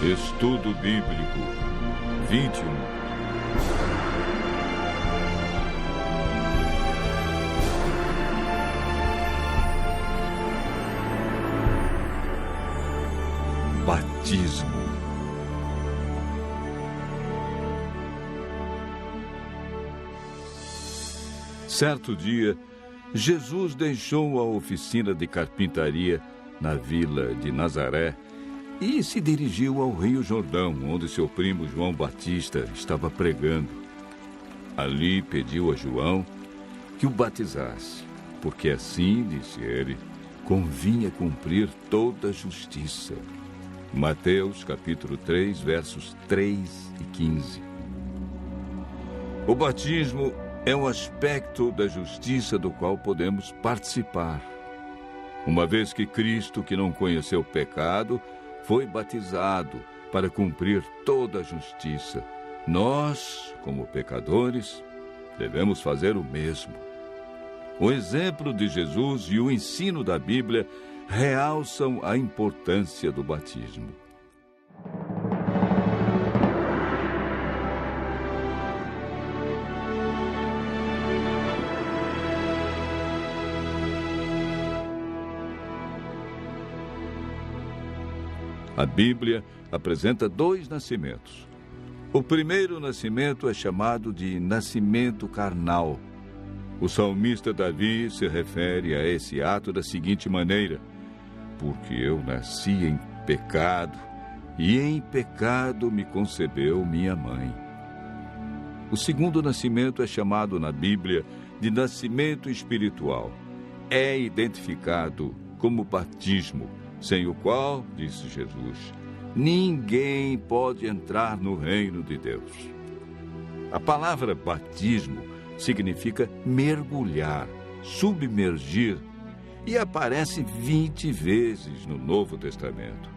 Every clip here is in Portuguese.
Estudo Bíblico 21. Batismo. Certo dia, Jesus deixou a oficina de carpintaria na vila de Nazaré e se dirigiu ao Rio Jordão, onde seu primo João Batista estava pregando. Ali pediu a João que o batizasse, porque assim, disse ele, convinha cumprir toda a justiça. Mateus, capítulo 3, versos 3 e 15. O batismo é um aspecto da justiça do qual podemos participar. Uma vez que Cristo, que não conheceu o pecado, foi batizado para cumprir toda a justiça, nós, como pecadores, devemos fazer o mesmo. O exemplo de Jesus e o ensino da Bíblia realçam a importância do batismo. A Bíblia apresenta dois nascimentos. O primeiro nascimento é chamado de nascimento carnal. O salmista Davi se refere a esse ato da seguinte maneira: porque eu nasci em pecado, e em pecado me concebeu minha mãe. O segundo nascimento é chamado na Bíblia de nascimento espiritual. É identificado como batismo, sem o qual, disse Jesus, ninguém pode entrar no reino de Deus. A palavra batismo significa mergulhar, submergir, e aparece 20 vezes no Novo Testamento.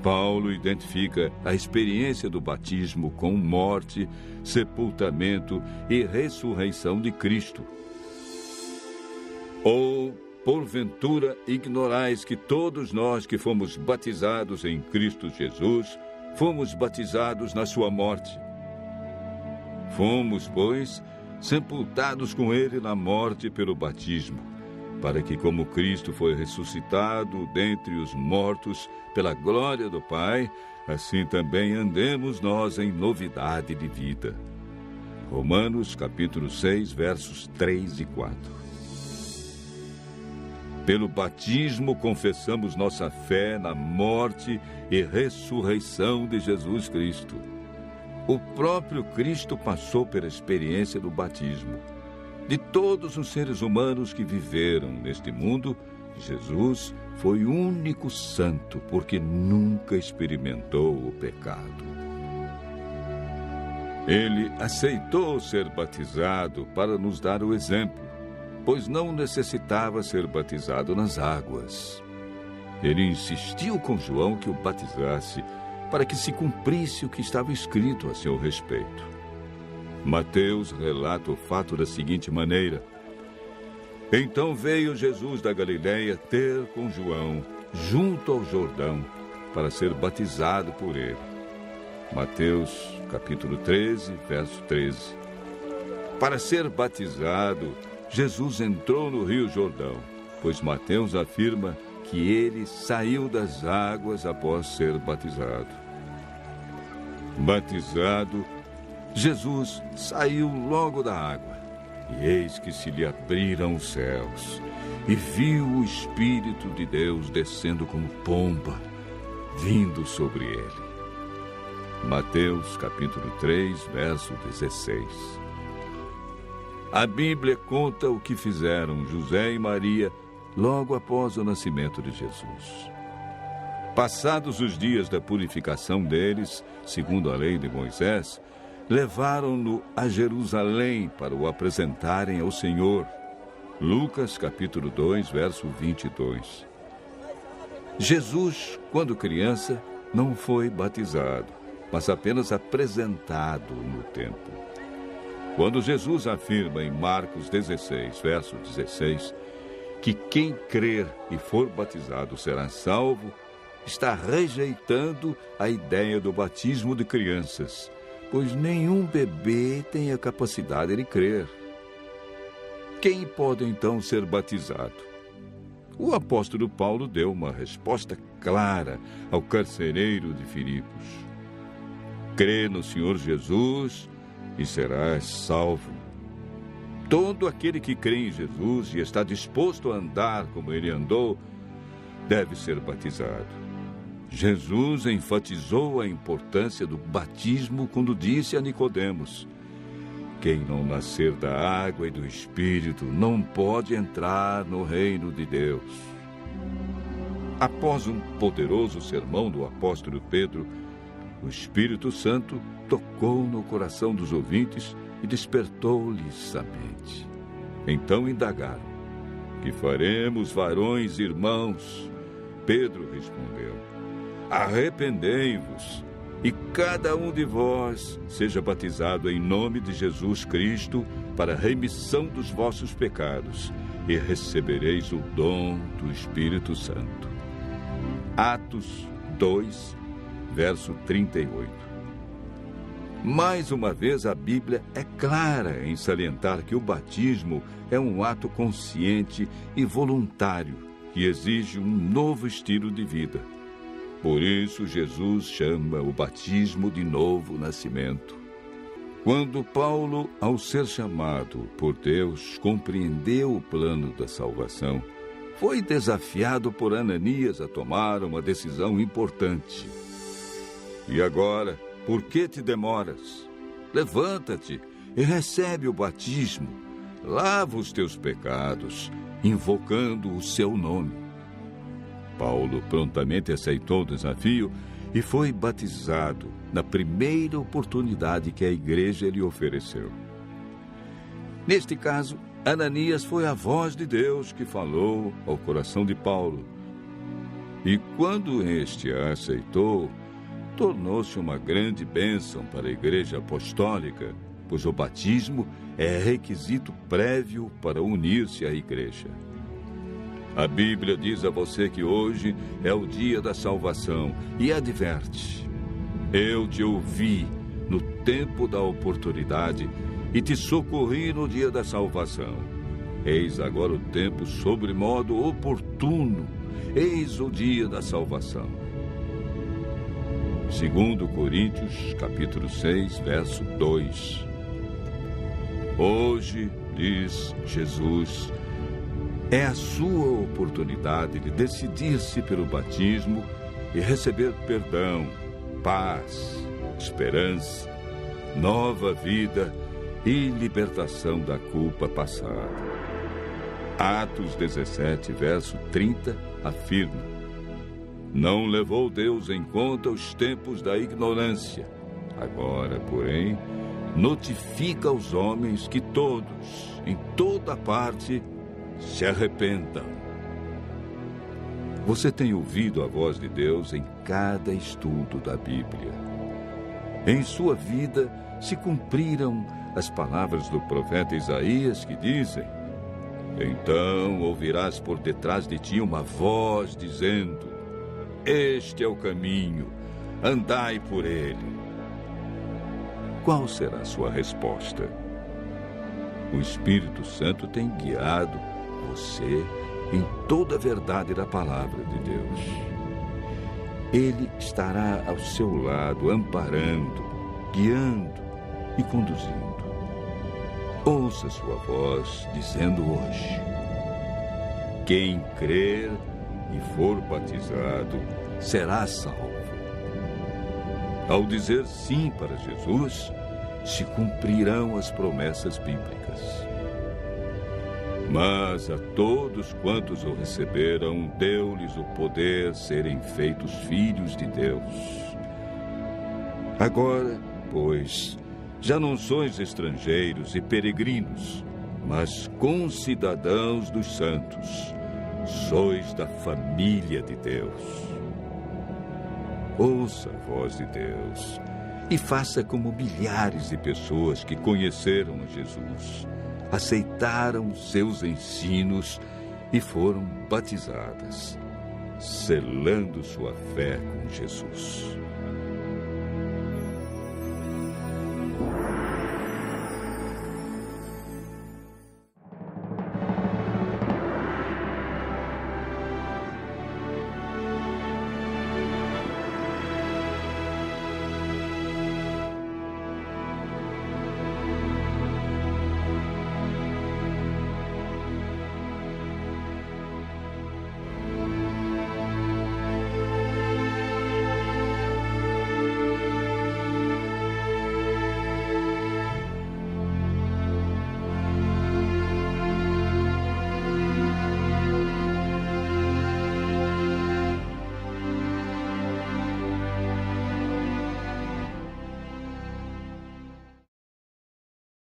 Paulo identifica a experiência do batismo com morte, sepultamento e ressurreição de Cristo. Ou, porventura, ignorais que todos nós que fomos batizados em Cristo Jesus, fomos batizados na sua morte. Fomos, pois, sepultados com ele na morte pelo batismo, para que, como Cristo foi ressuscitado dentre os mortos pela glória do Pai, assim também andemos nós em novidade de vida. Romanos, capítulo 6, versos 3 e 4. Pelo batismo confessamos nossa fé na morte e ressurreição de Jesus Cristo. O próprio Cristo passou pela experiência do batismo. De todos os seres humanos que viveram neste mundo, Jesus foi o único santo, porque nunca experimentou o pecado. Ele aceitou ser batizado para nos dar o exemplo, pois não necessitava ser batizado nas águas. Ele insistiu com João que o batizasse, para que se cumprisse o que estava escrito a seu respeito. Mateus relata o fato da seguinte maneira: então veio Jesus da Galileia ter com João, junto ao Jordão, para ser batizado por ele. Mateus, capítulo 13, verso 13. Para ser batizado, Jesus entrou no Rio Jordão, pois Mateus afirma que ele saiu das águas após ser batizado. Batizado, Jesus saiu logo da água, e eis que se lhe abriram os céus, e viu o Espírito de Deus descendo como pomba, vindo sobre ele. Mateus, capítulo 3, verso 16. A Bíblia conta o que fizeram José e Maria logo após o nascimento de Jesus. Passados os dias da purificação deles, segundo a lei de Moisés, levaram-no a Jerusalém para o apresentarem ao Senhor. Lucas, capítulo 2, verso 22. Jesus, quando criança, não foi batizado, mas apenas apresentado no templo. Quando Jesus afirma em Marcos 16, verso 16, que quem crer e for batizado será salvo, está rejeitando a ideia do batismo de crianças, pois nenhum bebê tem a capacidade de crer. Quem pode então ser batizado? O apóstolo Paulo deu uma resposta clara ao carcereiro de Filipos: crê no Senhor Jesus e serás salvo. Todo aquele que crê em Jesus e está disposto a andar como ele andou, deve ser batizado. Jesus enfatizou a importância do batismo quando disse a Nicodemos: quem não nascer da água e do Espírito não pode entrar no reino de Deus. Após um poderoso sermão do apóstolo Pedro, o Espírito Santo tocou no coração dos ouvintes e despertou-lhes a mente. Então indagaram: que faremos, varões e irmãos? Pedro respondeu: arrependei-vos e cada um de vós seja batizado em nome de Jesus Cristo para a remissão dos vossos pecados, e recebereis o dom do Espírito Santo. Atos 2, verso 38. Mais uma vez, a Bíblia é clara em salientar que o batismo é um ato consciente e voluntário que exige um novo estilo de vida. Por isso, Jesus chama o batismo de novo nascimento. Quando Paulo, ao ser chamado por Deus, compreendeu o plano da salvação, foi desafiado por Ananias a tomar uma decisão importante. E agora, por que te demoras? Levanta-te e recebe o batismo. Lava os teus pecados, invocando o seu nome. Paulo prontamente aceitou o desafio e foi batizado na primeira oportunidade que a igreja lhe ofereceu. Neste caso, Ananias foi a voz de Deus que falou ao coração de Paulo. E quando este a aceitou, tornou-se uma grande bênção para a igreja apostólica, pois o batismo é requisito prévio para unir-se à igreja. A Bíblia diz a você que hoje é o dia da salvação e adverte: eu te ouvi no tempo da oportunidade e te socorri no dia da salvação. Eis agora o tempo sobremodo oportuno, eis o dia da salvação. 2 Coríntios, capítulo 6, verso 2. Hoje, diz Jesus, é a sua oportunidade de decidir-se pelo batismo e receber perdão, paz, esperança, nova vida e libertação da culpa passada. Atos 17, verso 30, afirma: não levou Deus em conta os tempos da ignorância. Agora, porém, notifica aos homens que todos, em toda parte, se arrependam. Você tem ouvido a voz de Deus em cada estudo da Bíblia. Em sua vida se cumpriram as palavras do profeta Isaías que dizem: então ouvirás por detrás de ti uma voz dizendo: este é o caminho, andai por ele. Qual será a sua resposta? O Espírito Santo tem guiado você em toda a verdade da palavra de Deus. Ele estará ao seu lado, amparando, guiando e conduzindo. Ouça sua voz dizendo hoje: quem crer e for batizado será salvo. Ao dizer sim para Jesus, se cumprirão as promessas bíblicas. Mas a todos quantos o receberam, deu-lhes o poder serem feitos filhos de Deus. Agora, pois, já não sois estrangeiros e peregrinos, mas concidadãos dos santos. Sois da família de Deus. Ouça a voz de Deus e faça como milhares de pessoas que conheceram a Jesus, aceitaram seus ensinos e foram batizadas. selando sua fé com Jesus.